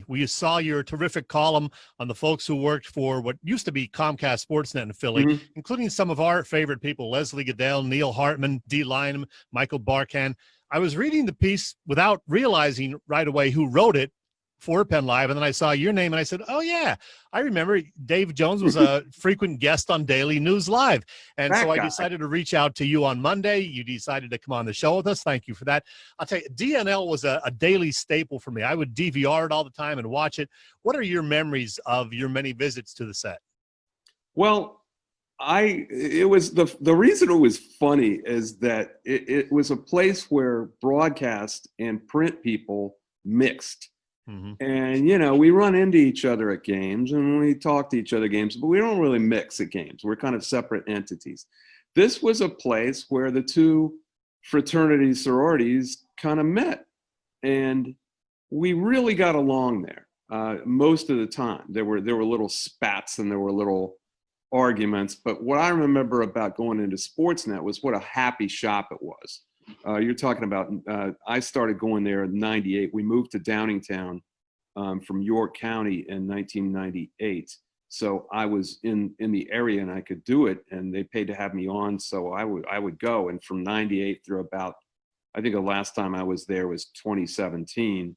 We saw your terrific column on the folks who worked for what used to be Comcast Sportsnet in Philly, including some of our favorite people, Leslie Goodell, Neil Hartman, Dee Lynam, Michael Barkan. I was reading the piece without realizing right away who wrote it for PennLive, and then I saw your name, and I said, oh, yeah, I remember Dave Jones was a frequent guest on Daily News Live, and so I decided to reach out to you on Monday. You decided to come on the show with us. Thank you for that. I'll tell you, DNL was a daily staple for me. I would DVR it all the time and watch it. What are your memories of your many visits to the set? Well, it was the reason it was funny is that it was a place where broadcast and print people mixed. And, you know, we run into each other at games and we talk to each other at games, but we don't really mix at games. We're kind of separate entities. This was a place where the two fraternities, sororities kind of met. And we really got along there most of the time. There were little spats and there were little arguments. But what I remember about going into Sportsnet was what a happy shop it was. You're talking about, I started going there in '98. We moved to Downingtown from York County in 1998. So I was in the area and I could do it, and they paid to have me on. So I would go. And from '98 through about, I think the last time I was there was 2017.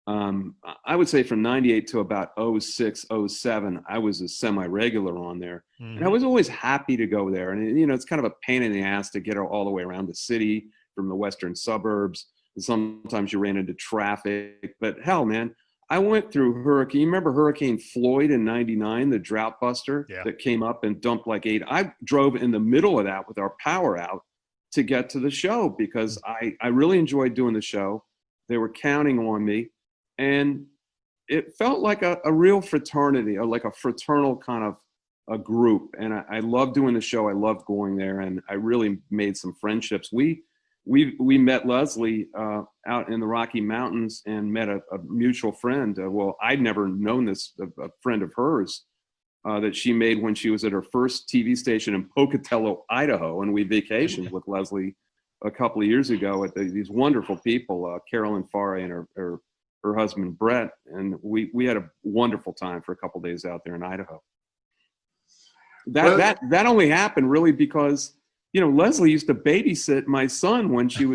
I would say from '98 to about '06, '07, I was a semi-regular on there. And I was always happy to go there. And, you know, it's kind of a pain in the ass to get all the way around the city from the western suburbs. And sometimes you ran into traffic. But hell, man, I went through Hurricane. You remember Hurricane Floyd in '99, the drought buster that came up and dumped like 8. I drove in the middle of that with our power out to get to the show because I really enjoyed doing the show. They were counting on me. And it felt like a real fraternity, or like a fraternal kind of a group. And I loved doing the show. I loved going there. And I really made some friendships. We met Leslie out in the Rocky Mountains and met a mutual friend. Well, I'd never known this, a friend of hers that she made when she was at her first TV station in Pocatello, Idaho. And we vacationed with Leslie a couple of years ago at these wonderful people, Carolyn Farre and her husband, Brett. And we had a wonderful time for a couple of days out there in Idaho. That only happened really because, you know, Leslie used to babysit my son when he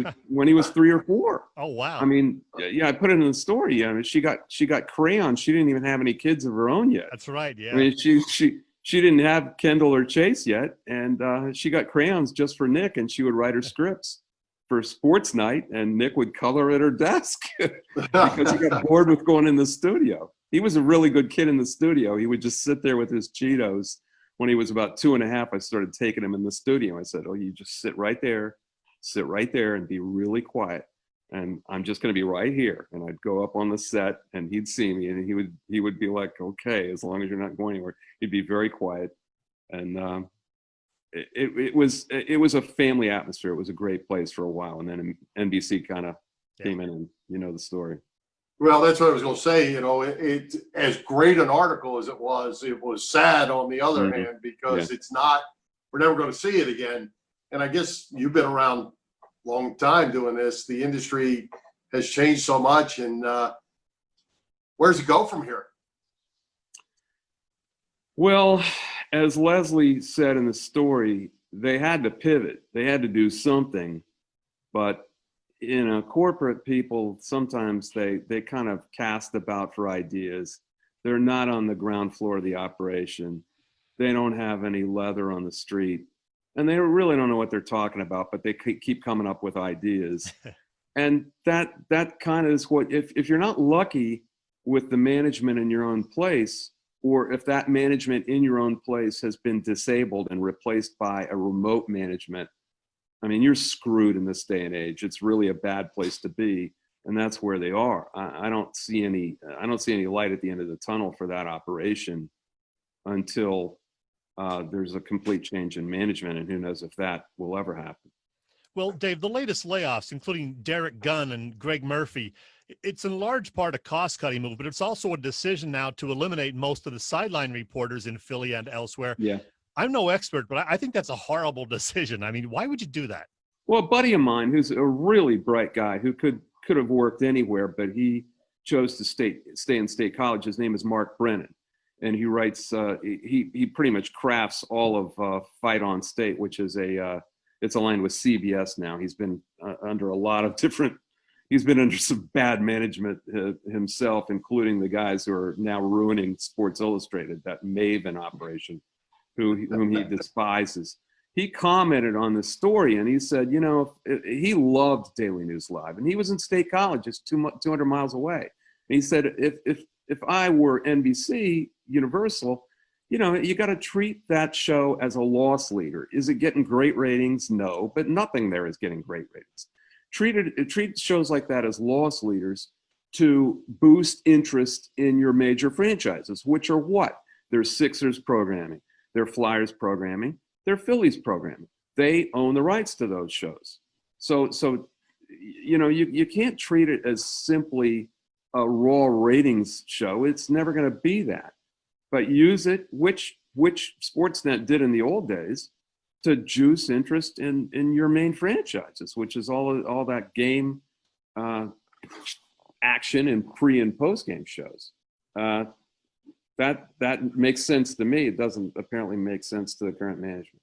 was 3 or 4. Oh, wow. I mean, yeah, I put it in the story. I mean, she got crayons. She didn't even have any kids of her own yet. That's right. Yeah. I mean, she didn't have Kendall or Chase yet. And she got crayons just for Nick, and she would write her scripts for sports night, and Nick would color at her desk because he got bored with going in the studio. He was a really good kid in the studio. He would just sit there with his Cheetos. When he was about 2.5, I started taking him in the studio. I said, oh, you just sit right there and be really quiet. And I'm just going to be right here. And I'd go up on the set and he'd see me and he would be like, okay, as long as you're not going anywhere. He'd be very quiet. And it was a family atmosphere. It was a great place for a while. And then NBC kind of came in, and you know the story. Well, that's what I was going to say. You know, it as great an article as it was sad on the other hand, because we're never going to see it again. And I guess you've been around a long time doing this. The industry has changed so much. And where does it go from here? Well, as Leslie said in the story, they had to pivot. They had to do something. But you know, corporate people, sometimes they kind of cast about for ideas. They're not on the ground floor of the operation. They don't have any leather on the street. And they really don't know what they're talking about, but they keep coming up with ideas. And that kind of is what, if you're not lucky with the management in your own place, or if that management in your own place has been disabled and replaced by a remote management, I mean, you're screwed in this day and age. It's really a bad place to be, and that's where they are. I don't see any light at the end of the tunnel for that operation until there's a complete change in management, and who knows if that will ever happen. Well, Dave, the latest layoffs, including Derek Gunn and Greg Murphy, it's in large part a cost-cutting move, but it's also a decision now to eliminate most of the sideline reporters in Philly and elsewhere. Yeah. I'm no expert, but I think that's a horrible decision. I mean, why would you do that? Well, a buddy of mine who's a really bright guy who could have worked anywhere, but he chose to stay in State College. His name is Mark Brennan, and he writes. He pretty much crafts all of Fight on State, which is it's aligned with CBS now. He's been under a lot of different. He's been under some bad management himself, including the guys who are now ruining Sports Illustrated, that Maven operation, whom he despises. He commented on the story and he said, you know, he loved Daily News Live, and he was in State College, just 200 miles away. And he said, if I were NBC Universal, you know, you got to treat that show as a loss leader. Is it getting great ratings? No, but nothing there is getting great ratings. Treat shows like that as loss leaders to boost interest in your major franchises, which are what? There's Sixers programming, their Flyers programming, their Phillies programming. They own the rights to those shows. So you know, you can't treat it as simply a raw ratings show. It's never going to be that. But use it, which Sportsnet did in the old days, to juice interest in your main franchises, which is all that game action and pre and post game shows. That makes sense to me. It doesn't apparently make sense to the current management.